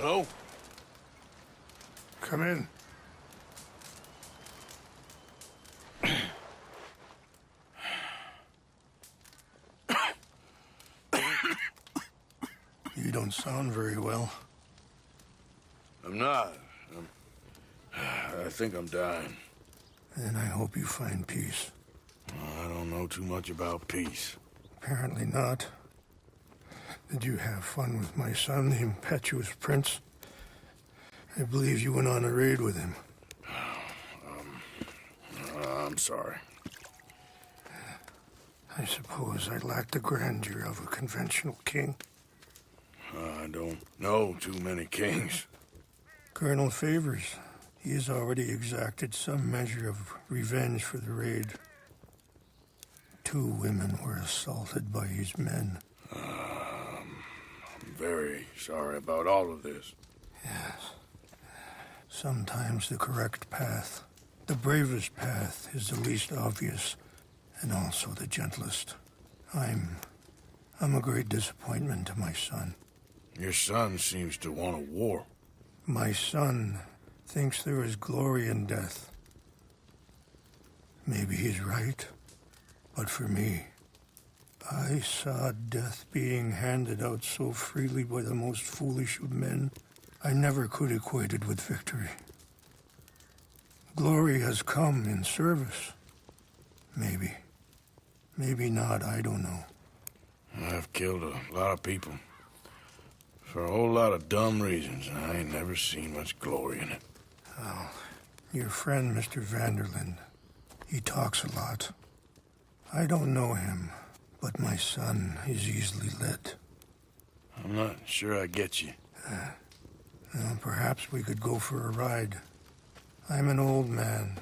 Hello? Come in. You don't sound very well. I'm not. I think I'm dying. Then I hope you find peace. I don't know too much about peace. Apparently not. Did you have fun with my son, the impetuous prince? I believe you went on a raid with him. I'm sorry. I suppose I lack the grandeur of a conventional king. I don't know too many kings. Colonel Favors, he has already exacted some measure of revenge for the raid. 2 women were assaulted by his men. I'm very sorry about all of this. Yes. Sometimes the correct path, the bravest path, is the least obvious, and also the gentlest. I'm a great disappointment to my son. Your son seems to want a war. My son thinks there is glory in death. Maybe he's right, but for me, I saw death being handed out so freely by the most foolish of men, I never could equate it with victory. Glory has come in service. Maybe. Maybe not, I don't know. I've killed a lot of people. For a whole lot of dumb reasons, and I ain't never seen much glory in it. Oh, your friend, Mr. Vanderlyn, he talks a lot. I don't know him, but my son is easily led. I'm not sure I get you. Well, perhaps we could go for a ride. I'm an old man.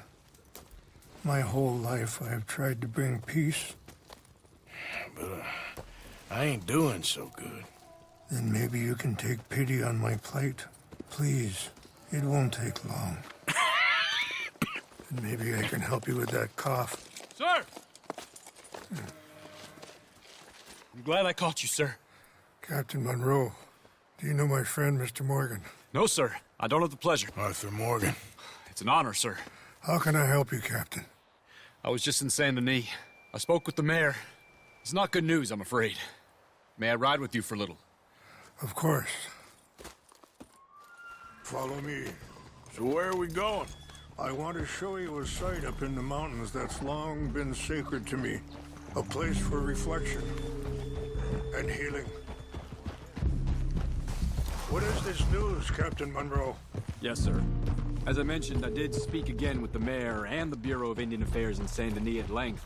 My whole life I have tried to bring peace. But I ain't doing so good. Then maybe you can take pity on my plight. Please, it won't take long. And maybe I can help you with that cough. Sir! I'm glad I caught you, sir. Captain Monroe, do you know my friend, Mr. Morgan? No, sir. I don't have the pleasure. Arthur Morgan. It's an honor, sir. How can I help you, Captain? I was just in Saint Denis. I spoke with the mayor. It's not good news, I'm afraid. May I ride with you for a little? Of course. Follow me. So where are we going? I want to show you a site up in the mountains that's long been sacred to me. A place for reflection and healing. What is this news, Captain Monroe? Yes, sir. As I mentioned, I did speak again with the mayor and the Bureau of Indian Affairs in Saint Denis at length.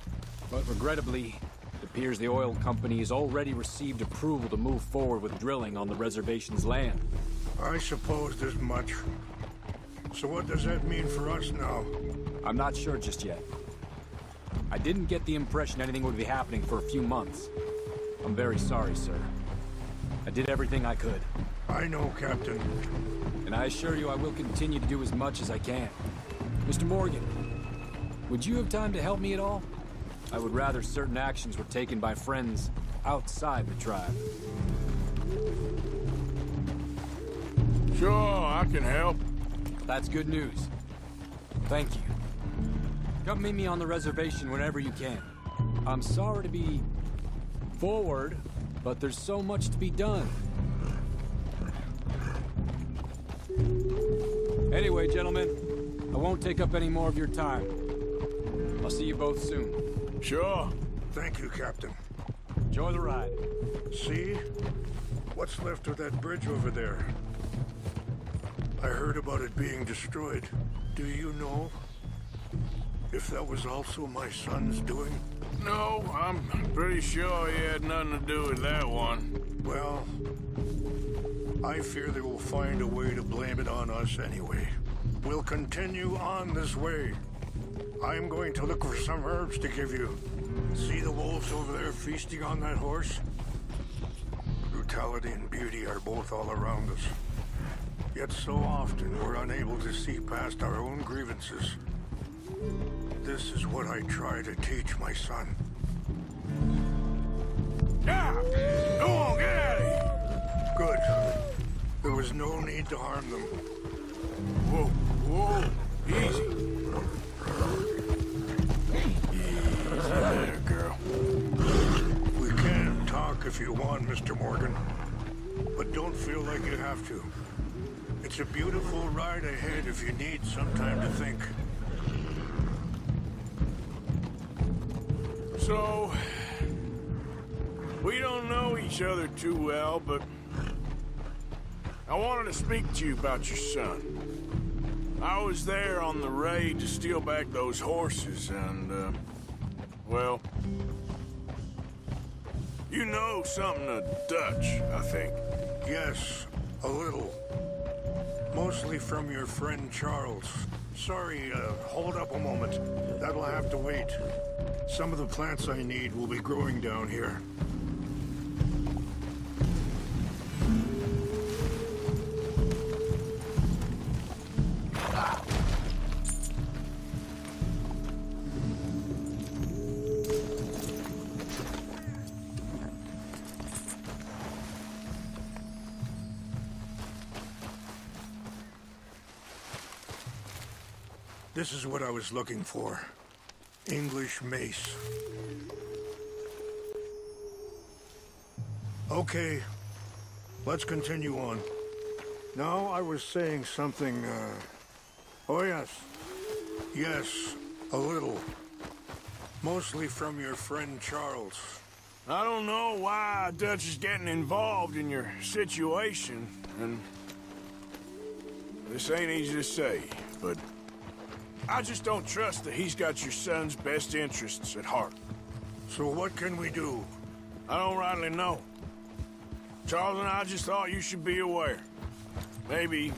But regrettably, it appears the oil company has already received approval to move forward with drilling on the reservation's land. I supposed as much. So what does that mean for us now? I'm not sure just yet. I didn't get the impression anything would be happening for a few months. I'm very sorry, sir. I did everything I could. I know, Captain. And I assure you I will continue to do as much as I can. Mr. Morgan, would you have time to help me at all? I would rather certain actions were taken by friends outside the tribe. Sure, I can help. That's good news. Thank you. Come meet me on the reservation whenever you can. I'm sorry to be forward, but there's so much to be done. Anyway, gentlemen, I won't take up any more of your time. I'll see you both soon. Sure. Thank you, Captain. Enjoy the ride. See? What's left of that bridge over there? I heard about it being destroyed. Do you know if that was also my son's doing? No, I'm pretty sure he had nothing to do with that one. Well, I fear they will find a way to blame it on us anyway. We'll continue on this way. I'm going to look for some herbs to give you. See the wolves over there feasting on that horse? Brutality and beauty are both all around us. Yet so often we're unable to see past our own grievances. This is what I try to teach my son. Yeah! Go on, get out of here! Good. There was There's no need to harm them. Whoa, whoa, easy. Easy there, girl. We can talk if you want, Mr. Morgan. But don't feel like you have to. It's a beautiful ride ahead if you need some time to think. So, we don't know each other too well, but I wanted to speak to you about your son. I was there on the raid to steal back those horses, and, well, you know something of Dutch, I think. Yes, a little. Mostly from your friend Charles. Sorry, hold up a moment. That'll have to wait. Some of the plants I need will be growing down here. This is what I was looking for. English mace. Okay, let's continue on. Now, I was saying something, Oh, yes. Yes, a little. Mostly from your friend Charles. I don't know why Dutch is getting involved in your situation, and this ain't easy to say, but I just don't trust that he's got your son's best interests at heart. So what can we do? I don't rightly know. Charles and I just thought you should be aware. Maybe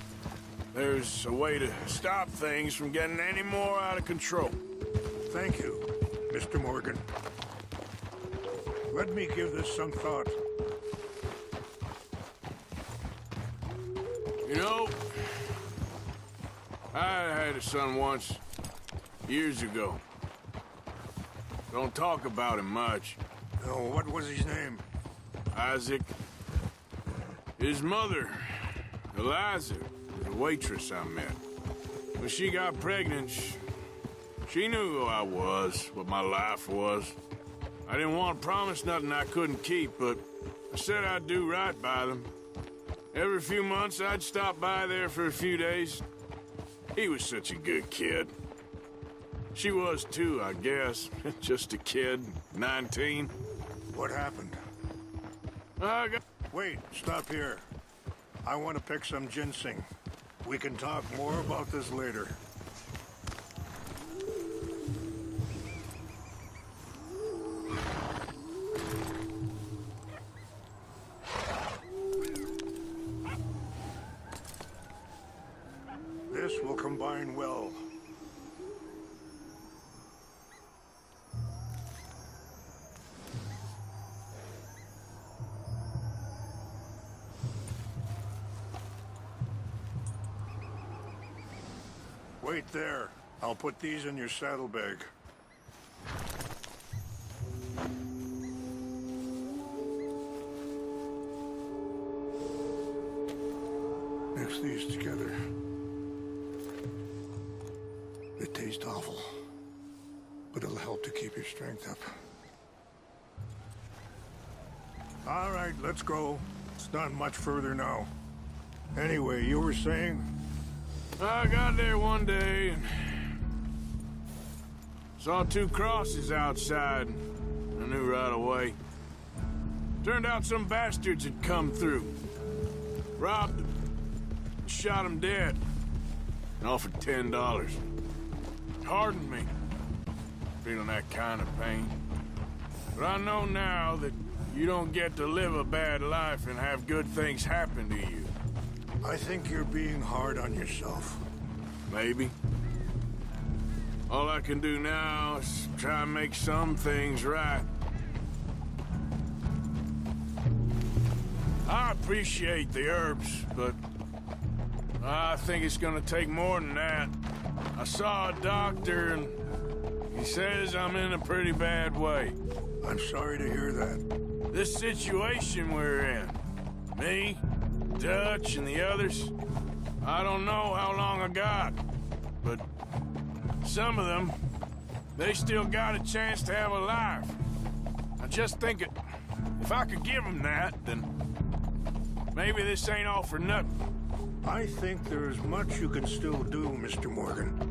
there's a way to stop things from getting any more out of control. Thank you, Mr. Morgan. Let me give this some thought. You know, I had a son once, years ago. Don't talk about him much. Oh, what was his name? Isaac. His mother, Eliza, was a waitress I met. When she got pregnant, she knew who I was, what my life was. I didn't want to promise nothing I couldn't keep, but I said I'd do right by them. Every few months, I'd stop by there for a few days. He was such a good kid. She was too, I guess. Just a kid, 19. What happened? Wait, stop here. I want to pick some ginseng. We can talk more about this later. This will combine well. Wait there. I'll put these in your saddlebag. Mix these together. They taste awful, but it'll help to keep your strength up. All right, let's go. It's not much further now. Anyway, you were saying? I got there one day and saw two crosses outside. I knew right away. Turned out some bastards had come through. Robbed them. And shot them dead. And offered $10. It hardened me. Feeling that kind of pain. But I know now that you don't get to live a bad life and have good things happen to you. I think you're being hard on yourself. Maybe. All I can do now is try and make some things right. I appreciate the herbs, but I think it's gonna take more than that. I saw a doctor and he says I'm in a pretty bad way. I'm sorry to hear that. This situation we're in, me, Dutch and the others, I don't know how long I got, but some of them, they still got a chance to have a life. I just think if I could give them that, then maybe this ain't all for nothing. I think there is much you can still do, Mr. Morgan.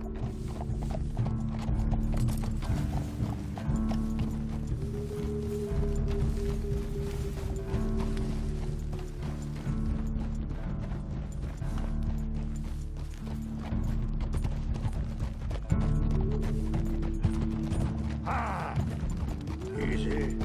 Easy.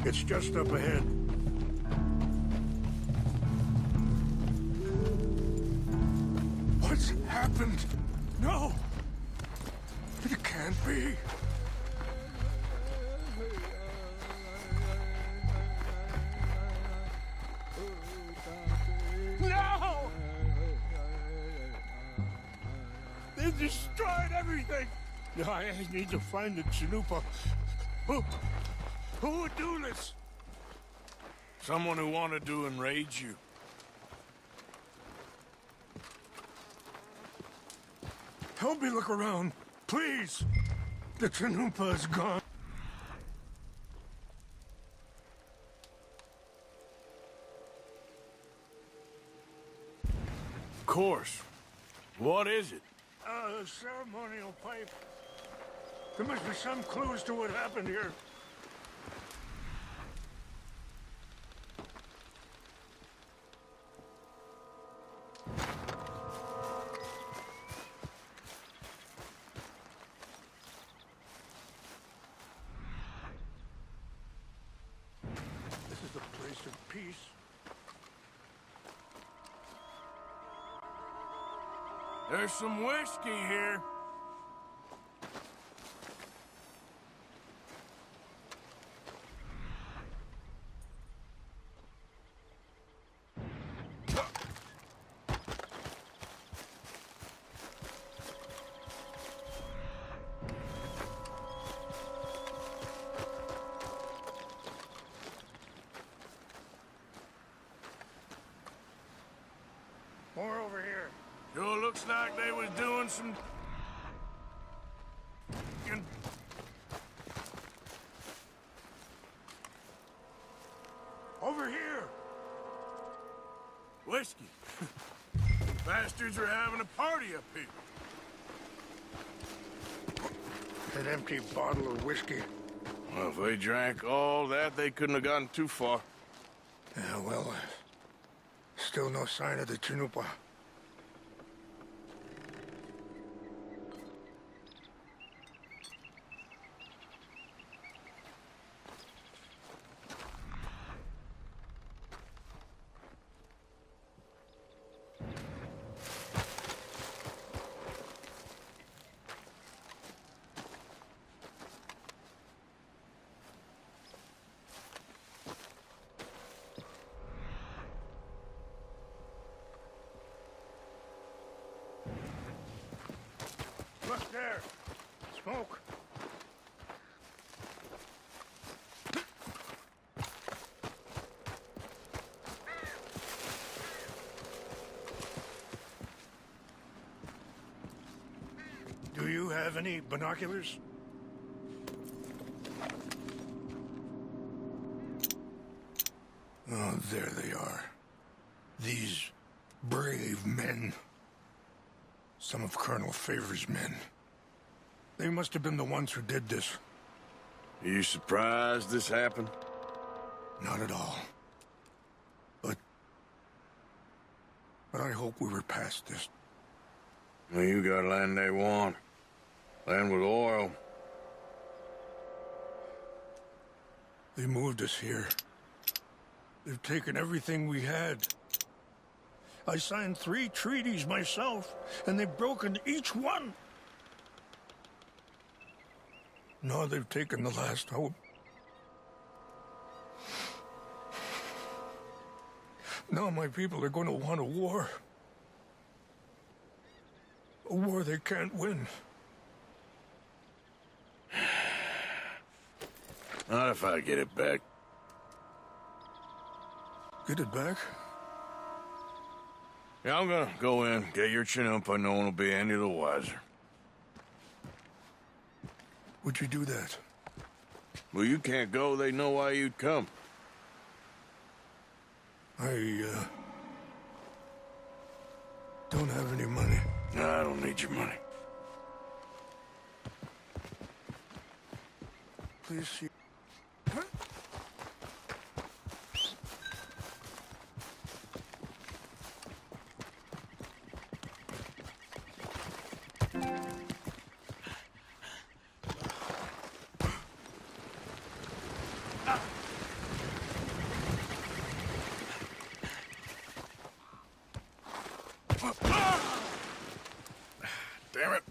It's just up ahead. What's happened? No! It can't be. No! They destroyed everything! I need to find the Chanupa. Who would do this? Someone who wanted to enrage you. Help me look around, please. The Chanupa is gone. Of course. What is it? A ceremonial pipe. There must be some clues to what happened here. This is the place of peace. There's some whiskey here. More over here. Sure looks like they was doing some... Over here. Whiskey. Bastards are having a party up here. An empty bottle of whiskey. Well, if they drank all that, they couldn't have gotten too far. Yeah, well, still no sign of the Chanupa. Look there. Smoke. Do you have any binoculars? Oh, there they are. These brave men. Some of Colonel Favor's men. They must have been the ones who did this. Are you surprised this happened? Not at all. But I hope we were past this. Well, you got land they want. Land with oil. They moved us here. They've taken everything we had. I signed 3 treaties myself, and they've broken each one. Now they've taken the last hope. Now my people are going to want a war. A war they can't win. Not if I get it back. Get it back? Yeah, I'm gonna go in, get your Chinook, but no one will be any the wiser. Would you do that? Well, you can't go, they know why you'd come. I don't have any money. No, I don't need your money. Please see. Damn it.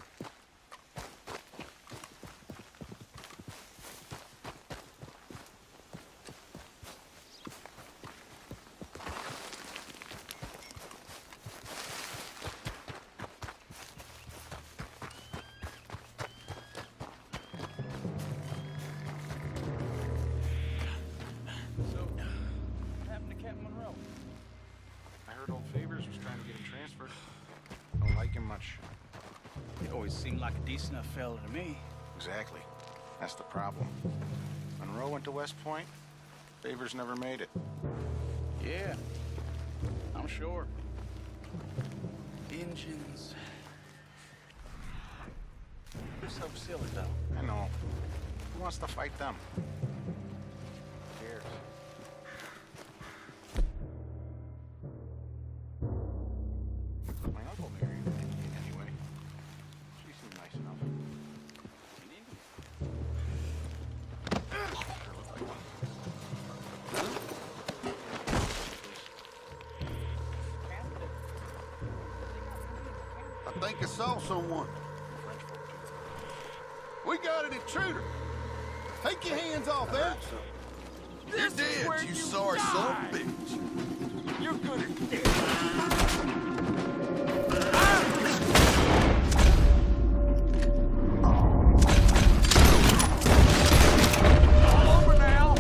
I heard old Favors was trying to get him transferred. Don't like him much. He always seemed like a decent enough fella to me. Exactly. That's the problem. Monroe went to West Point. Favors never made it. Yeah, I'm sure. Engines. They're so silly, though. I know. Who wants to fight them? Who cares? My uncle married an Indian anyway. She seemed nice enough. I think I saw someone. We got an intruder. Take your hands off there. You're dead, you sorry son of a bitch. You're good at this. Over now.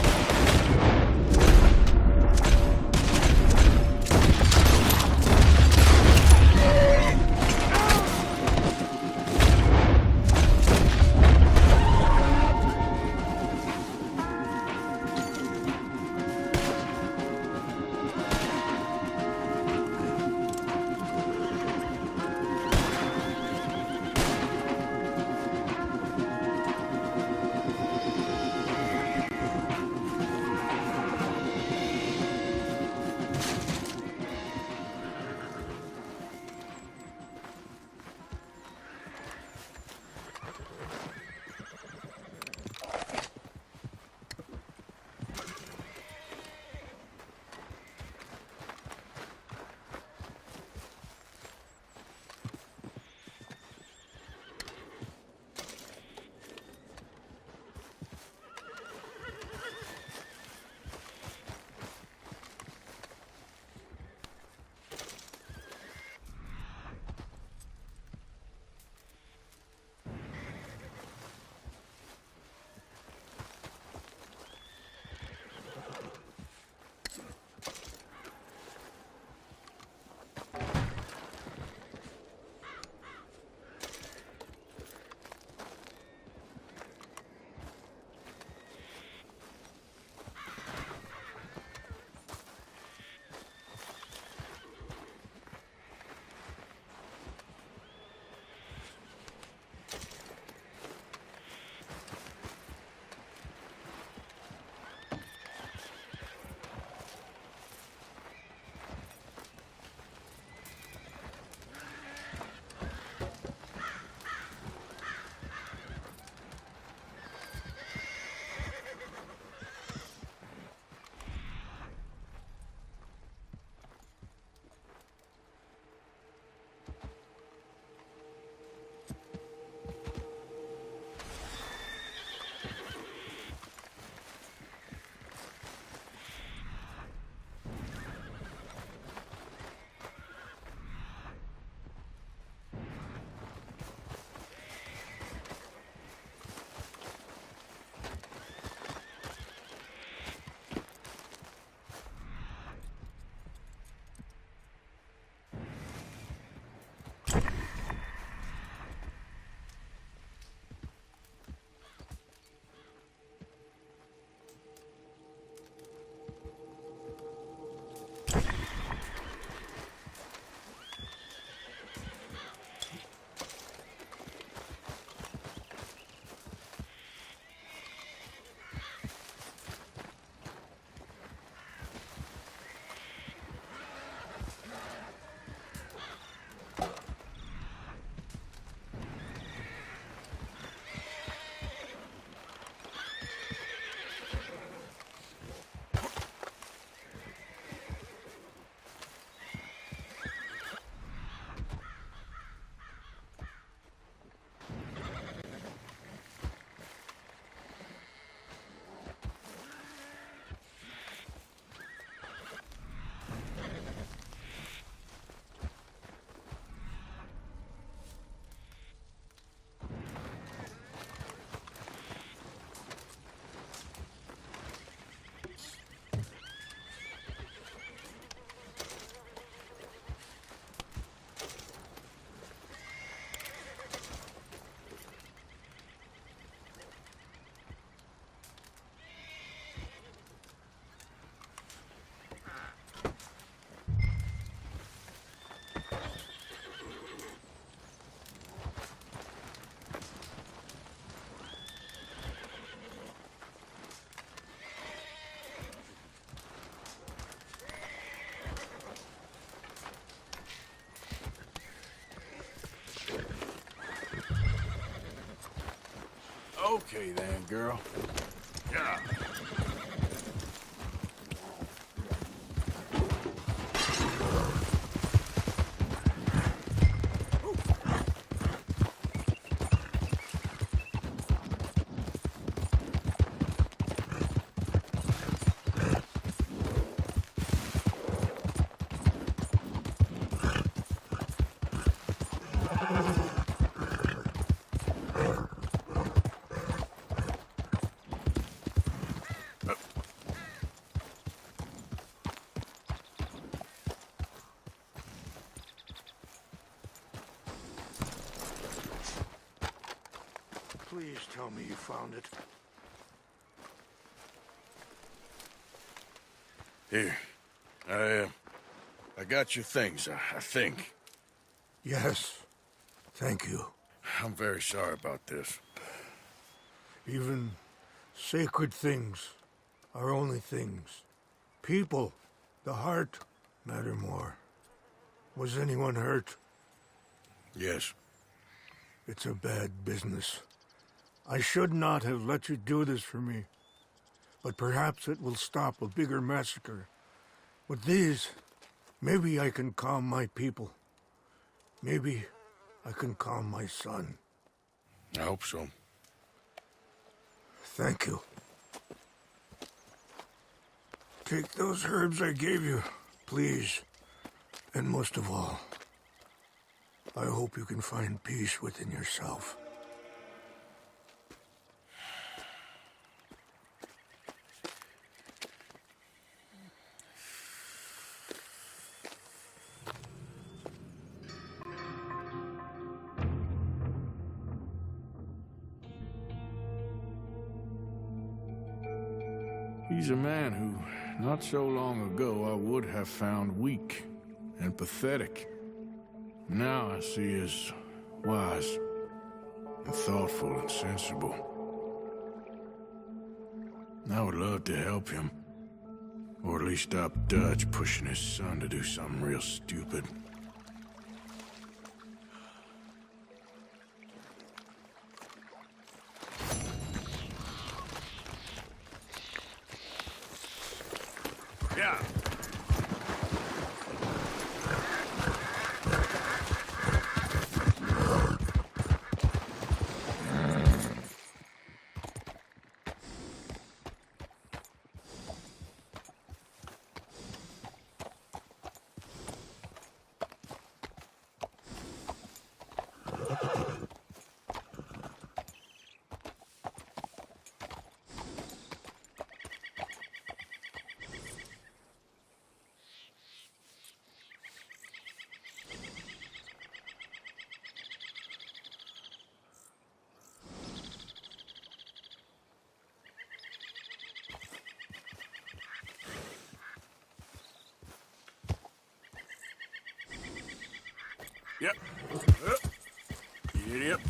Okay then, girl. Yeah. Please tell me you found it. Here. I got your things, I think. Yes. Thank you. I'm very sorry about this. Even sacred things are only things. People, the heart, matter more. Was anyone hurt? Yes. It's a bad business. I should not have let you do this for me. But perhaps it will stop a bigger massacre. With these, maybe I can calm my people. Maybe I can calm my son. I hope so. Thank you. Take those herbs I gave you, please. And most of all, I hope you can find peace within yourself. He's a man who, not so long ago, I would have found weak and pathetic. Now I see as wise and thoughtful and sensible. I would love to help him, or at least stop Dutch pushing his son to do something real stupid. Yeah. Yep. Yep.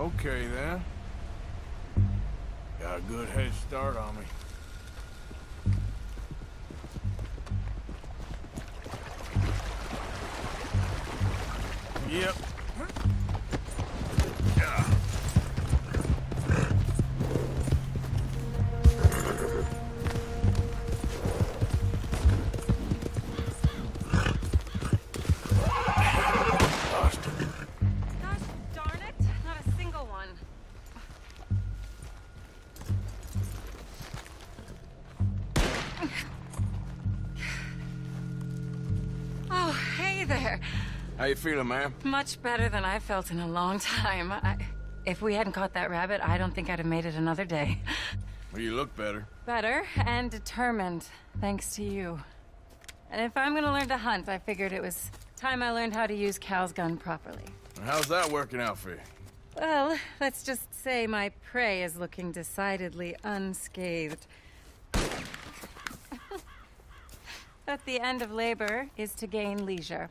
Okay, then. Got a good head start on me. Yep. Gosh darn it, not a single one. Oh, hey there. How you feeling, ma'am? Much better than I felt in a long time. If we hadn't caught that rabbit, I don't think I'd have made it another day. Well, you look better. Better and determined, thanks to you. And if I'm gonna learn to hunt, I figured it was time I learned how to use Cal's gun properly. How's that working out for you? Well, let's just say my prey is looking decidedly unscathed. At the end of labor is to gain leisure.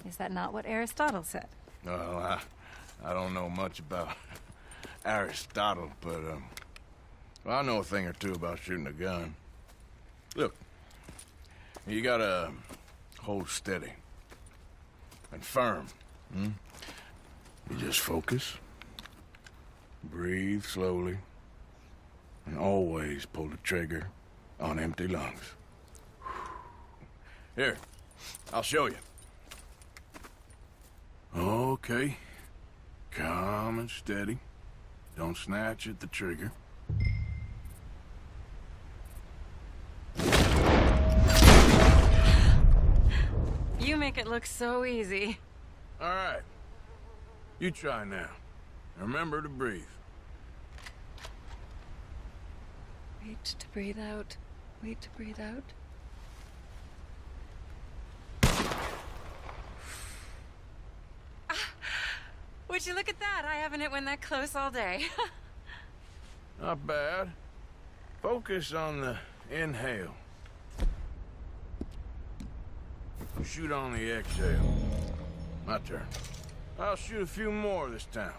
Is that not what Aristotle said? Well, I don't know much about Aristotle, but, well, I know a thing or two about shooting a gun. Look, you gotta hold steady and firm. You just focus, breathe slowly, and always pull the trigger on empty lungs. Here, I'll show you. Okay. Calm and steady. Don't snatch at the trigger. You make it look so easy. All right. You try now. Remember to breathe. Wait to breathe out. Wait to breathe out. Would you look at that? I haven't hit one that close all day. Not bad. Focus on the inhale. Shoot on the exhale. My turn. I'll shoot a few more this time.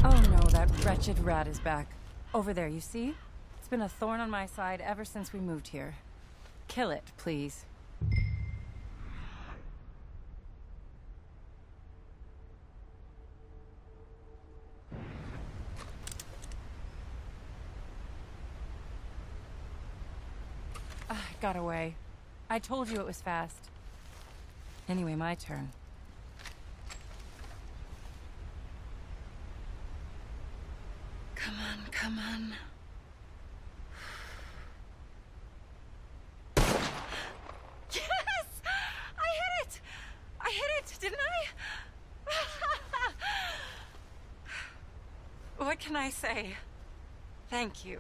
Oh no, that wretched rat is back. Over there, you see? It's been a thorn on my side ever since we moved here. Kill it, please. It got away. I told you it was fast. Anyway, my turn. Come on, come on. Yes! I hit it! I hit it, didn't I? What can I say? Thank you.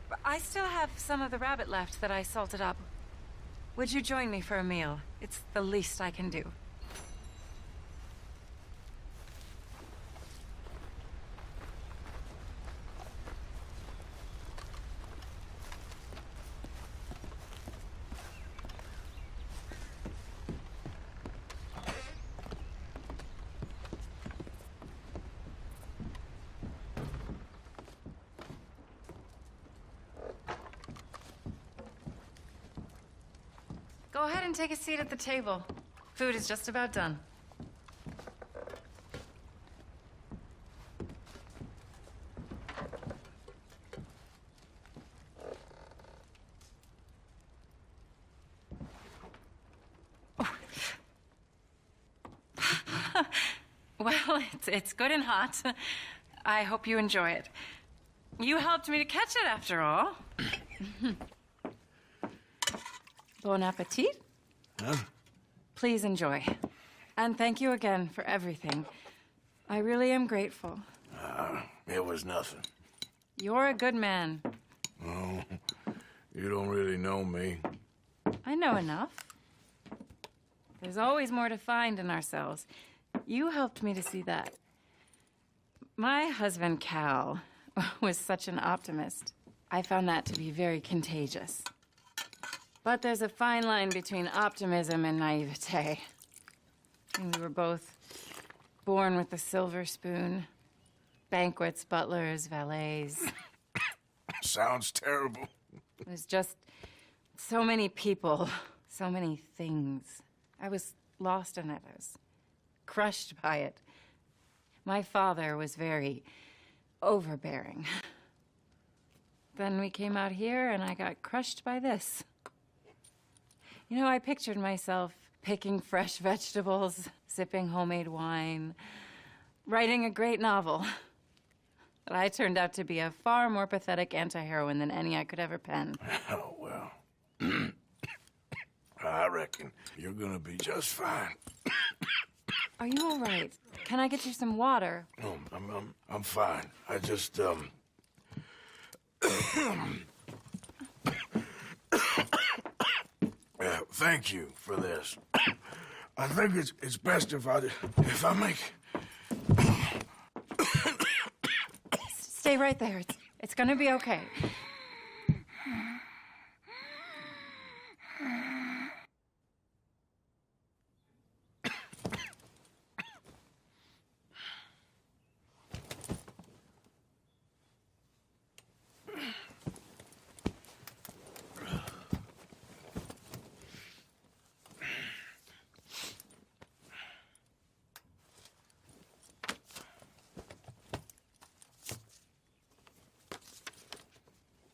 But I still have some of the rabbit left that I salted up. Would you join me for a meal? It's the least I can do. Go ahead and take a seat at the table. Food is just about done. Well, it's good and hot. I hope you enjoy it. You helped me to catch it, after all. Bon appetit. Huh? Please enjoy. And thank you again for everything. I really am grateful. It was nothing. You're a good man. Oh, you don't really know me. I know enough. There's always more to find in ourselves. You helped me to see that. My husband, Cal, was such an optimist. I found that to be very contagious. But there's a fine line between optimism and naivete. And we were both born with a silver spoon. Banquets, butlers, valets. Sounds terrible. It was just so many people, so many things. I was lost in it. I was crushed by it. My father was very overbearing. Then we came out here and I got crushed by this. You know, I pictured myself picking fresh vegetables, sipping homemade wine, writing a great novel. But I turned out to be a far more pathetic anti-heroine than any I could ever pen. Oh, well. I reckon you're gonna be just fine. Are you all right? Can I get you some water? No, I'm fine. I just, thank you for this. I think it's best if I make... Stay right there. It's gonna be okay.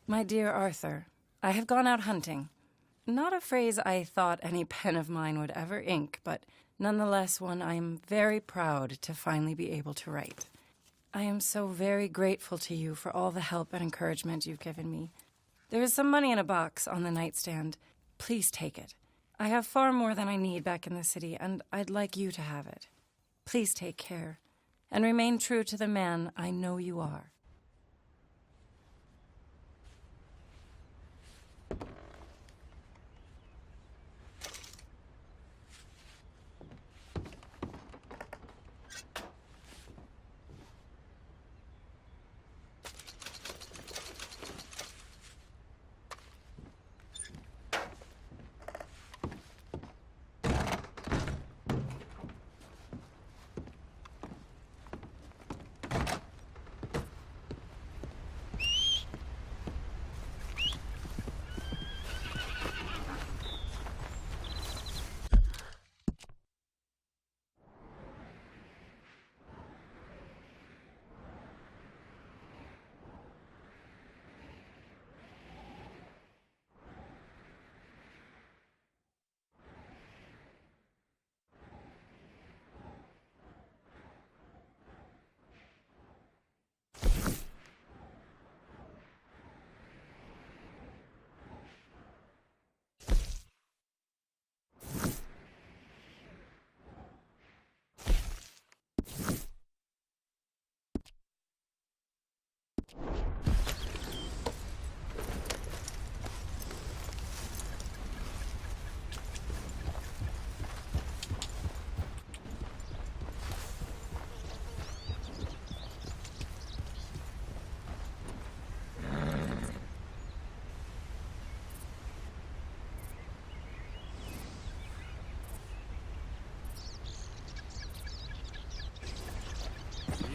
My dear Arthur, I have gone out hunting. Not a phrase I thought any pen of mine would ever ink, but nonetheless one I am very proud to finally be able to write. I am so very grateful to you for all the help and encouragement you've given me. There is some money in a box on the nightstand. Please take it. I have far more than I need back in the city, and I'd like you to have it. Please take care, and remain true to the man I know you are.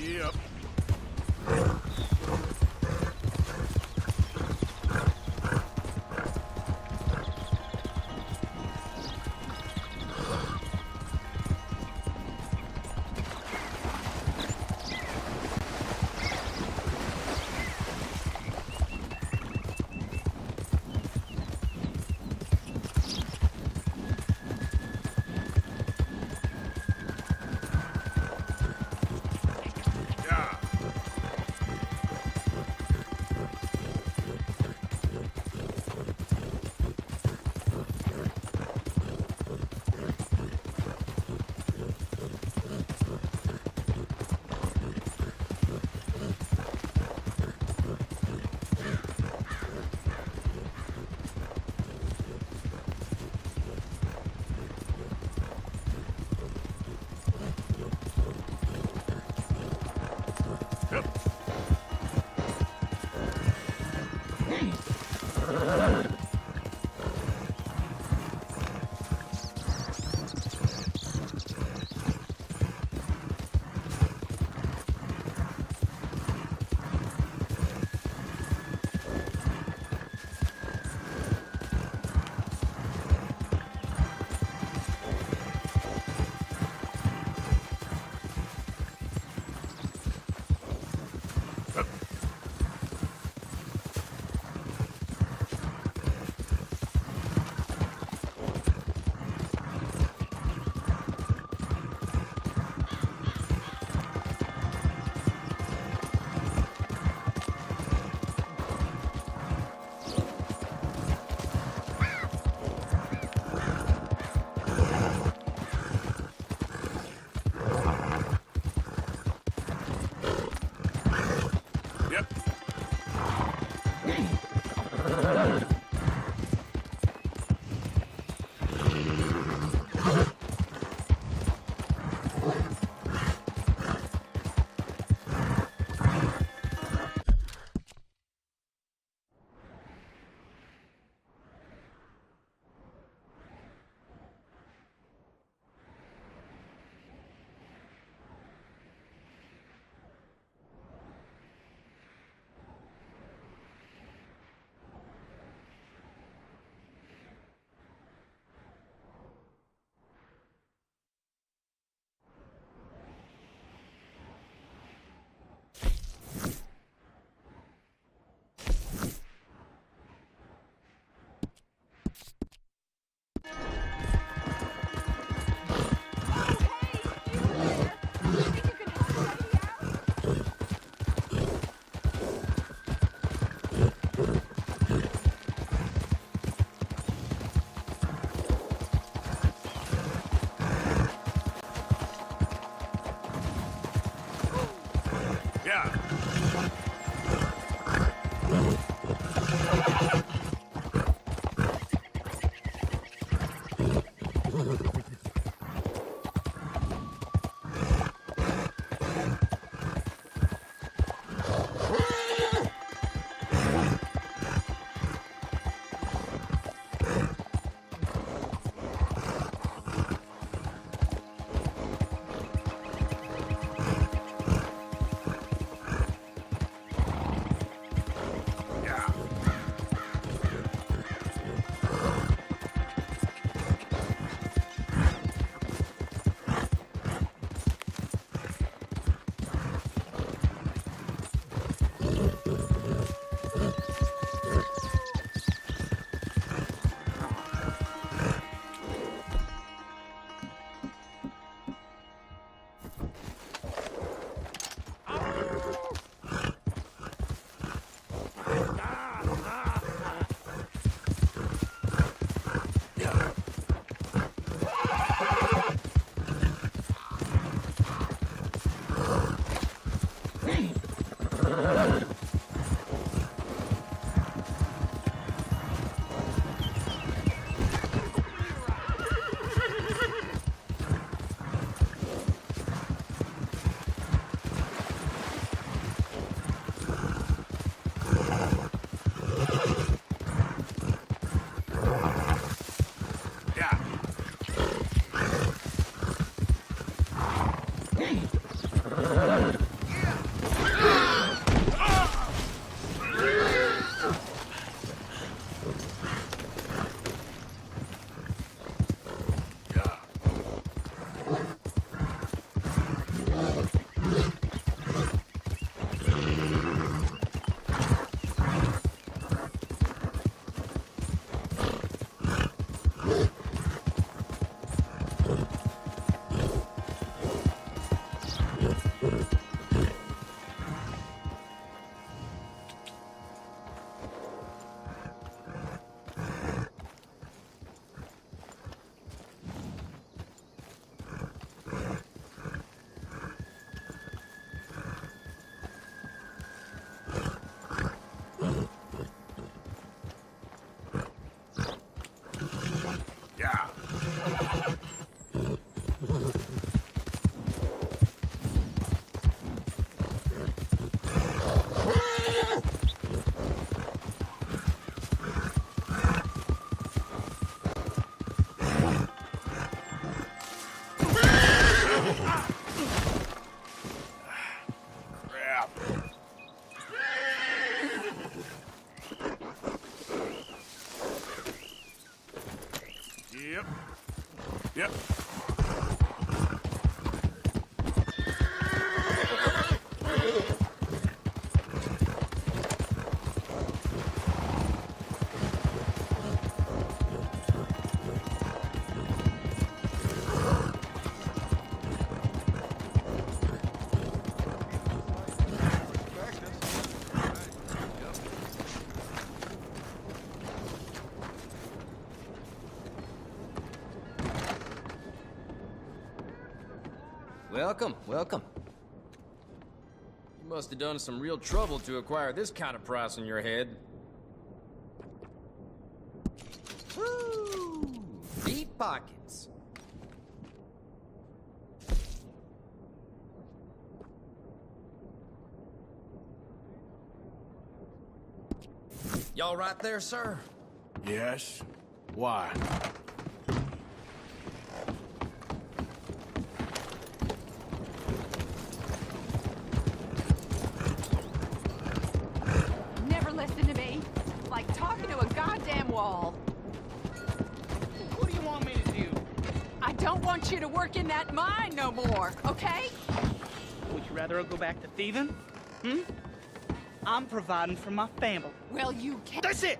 Yep. Yep. Welcome, welcome. You must have done some real trouble to acquire this kind of price on your head. Woo! Deep pockets. Y'all right there, sir? Yes. Why? Never listen to me. Like talking to a goddamn wall. What do you want me to do? I don't want you to work in that mine no more, okay? Would you rather I go back to thieving? I'm providing for my family. Well, you can't. That's it!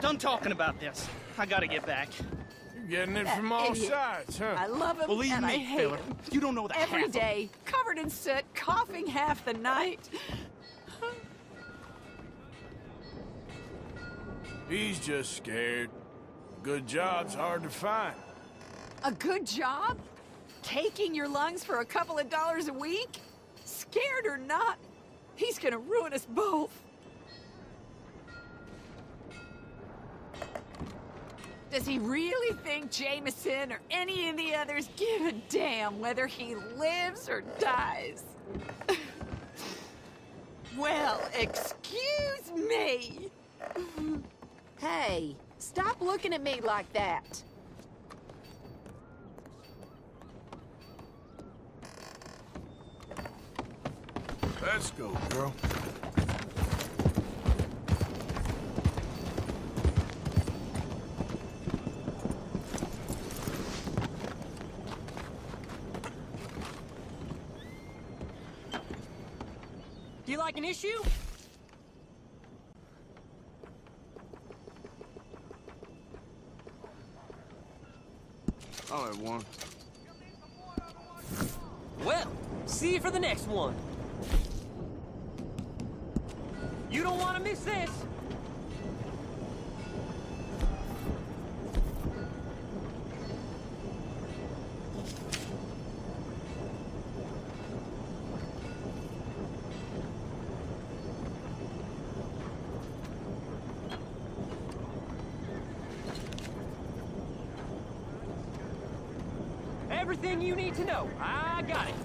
Done talking about this. I gotta get back. You're getting it That from all idiot. sides, huh? I love him Believe and me, I hate fella, him. you don't know the half Every of day, covered in soot, coughing half the night. He's just scared. Good job's hard to find. A good job? Taking your lungs for a couple of dollars a week? Scared or not, he's gonna ruin us both. Does he really think Jameson or any of the others give a damn whether he lives or dies? Well, excuse me. Hey, stop looking at me like that. Let's go, girl. Do you like an issue? I'll have one. Well, see you for the next one. You don't want to miss this. Everything you need to know, I got it.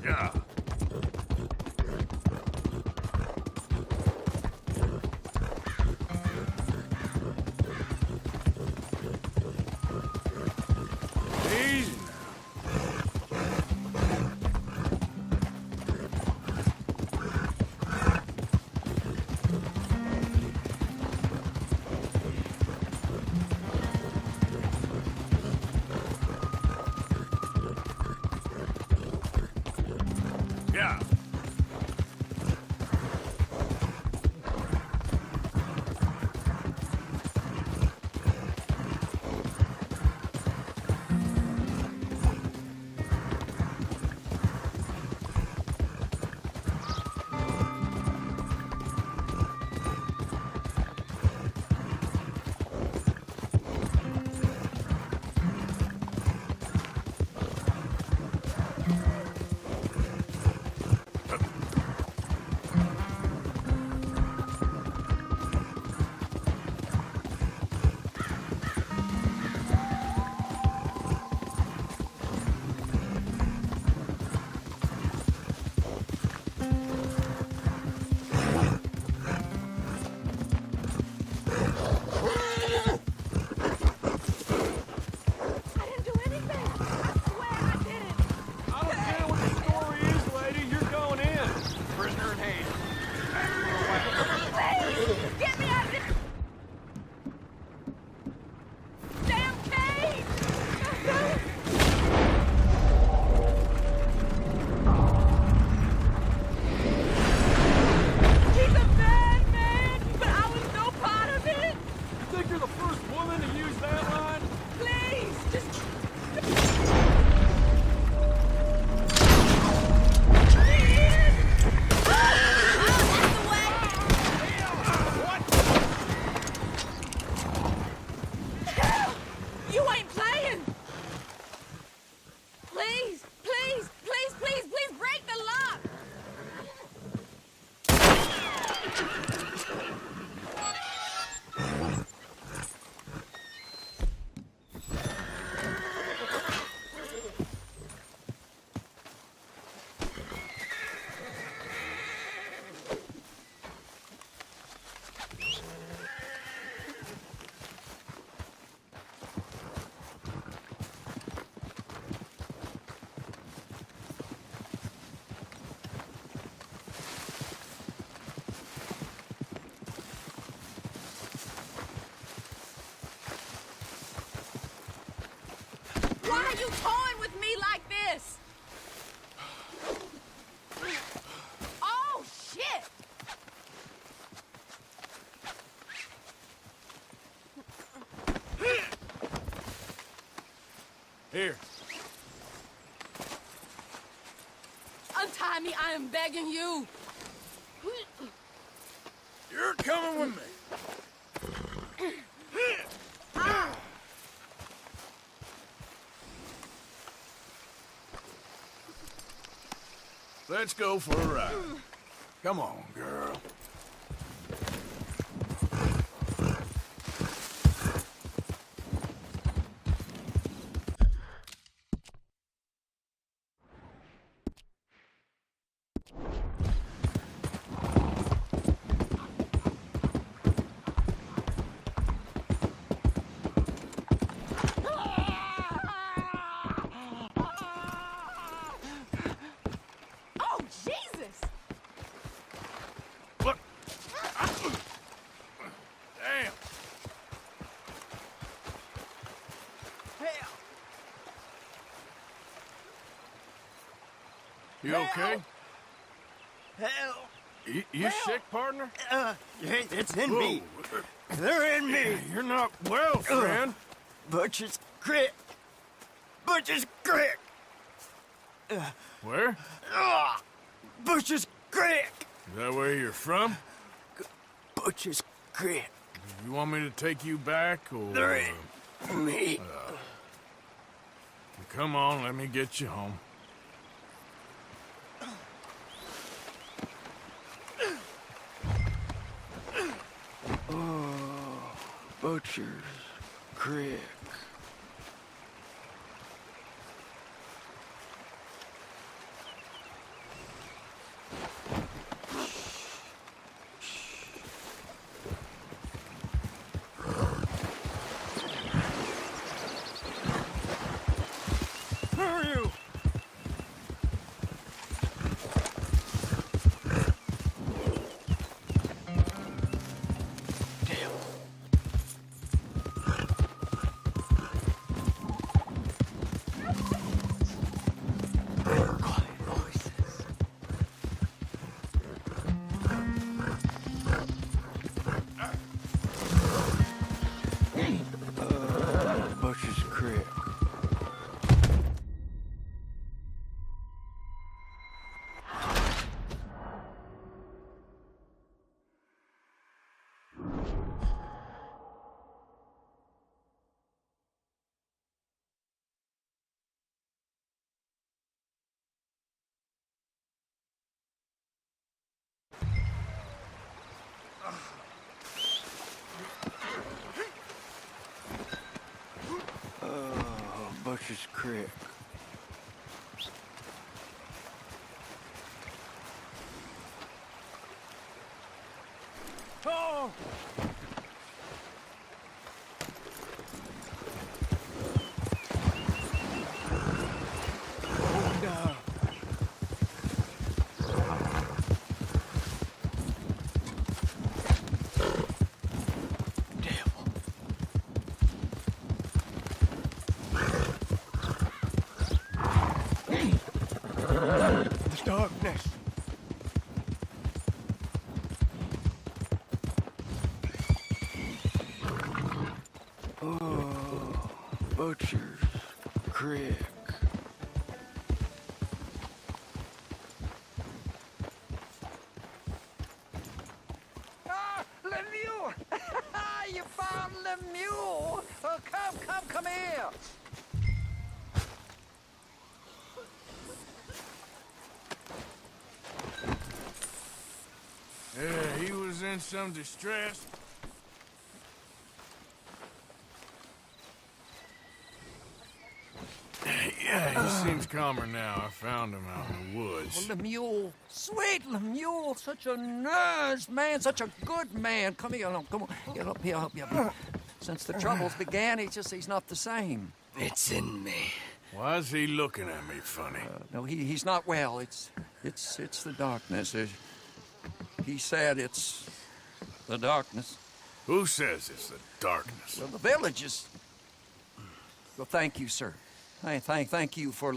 Yeah. Why are you toying with me like this? Oh, shit! Here. Untie me, I am begging you. You're coming with me. Let's go for a ride. Come on, girl. Oh, Jesus! Look. Damn. Hell! You okay? Hell. You sick, partner? It's in me. They're in me. You're not well, friend. Butcher's Creek. Butcher's Creek. Where? Butcher's Creek. Is that where you're from? Butcher's Creek. You want me to take you back, or... There ain't me. Come on, let me get you home. Butcher's Creek. Who are you? Butcher's Creek. Butcher's Creek. Oh! Darkness. Oh, Butcher's Creek. Ah, Lemieux! You found Lemieux! Oh, come here! Yeah, he was in some distress. Yeah, he seems calmer now. I found him out in the woods. Oh, Lemieux, sweet Lemieux, such a nice man, such a good man. Come here, come on, get up here, help you. Since the troubles began, he's not the same. It's in me. Why is he looking at me funny? No, he's not well. It's the darkness. He said it's the darkness. Who says it's the darkness? Well, the village is... Well, thank you, sir. Thank you for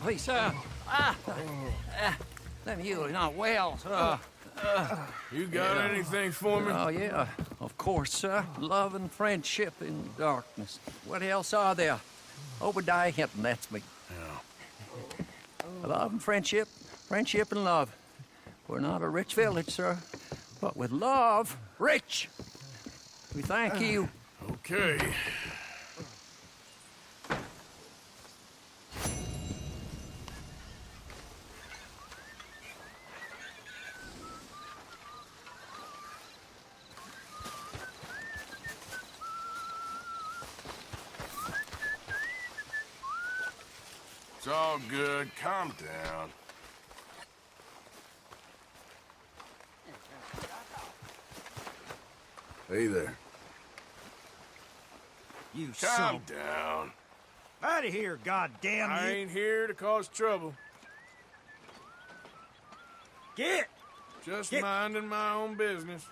Please, sir. You're not well, sir. You got anything for me? Oh, yeah, of course, sir. Love and friendship in darkness. What else are there? Obadiah Hinton, that's me. Love and friendship and love. We're not a rich village, sir, but with love, rich. We thank you. Okay. It's all good. Calm down. Hey there. You Calm down. Out of here, goddamn you! I ain't here to cause trouble. Get! Just minding my own business.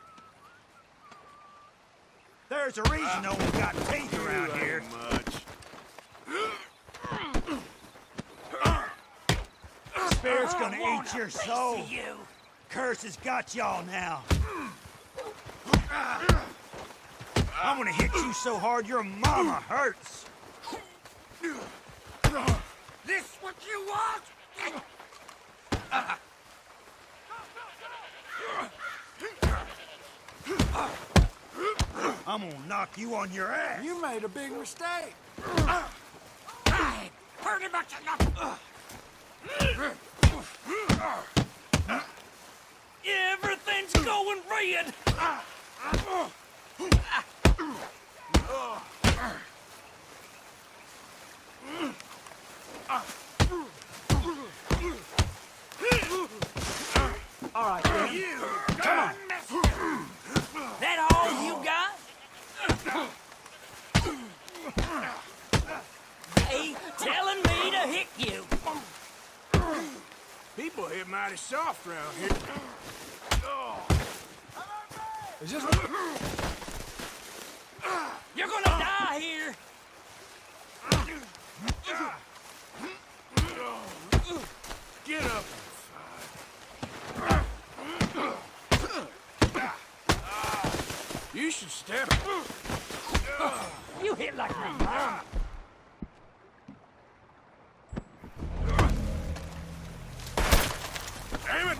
There's a reason no one got teeth around here. Much. Spirit's gonna eat your soul. Curse has got y'all now. I'm gonna hit you so hard your mama hurts. This what you want? I'm gonna knock you on your ass. You made a big mistake. Pretty much enough. Everything's going red. All right, then. Come on. That all you got? They telling me to hit you. People hit mighty soft around here. Is this... You're gonna die here. Get up. You should step. You hit like my mom. Damn it!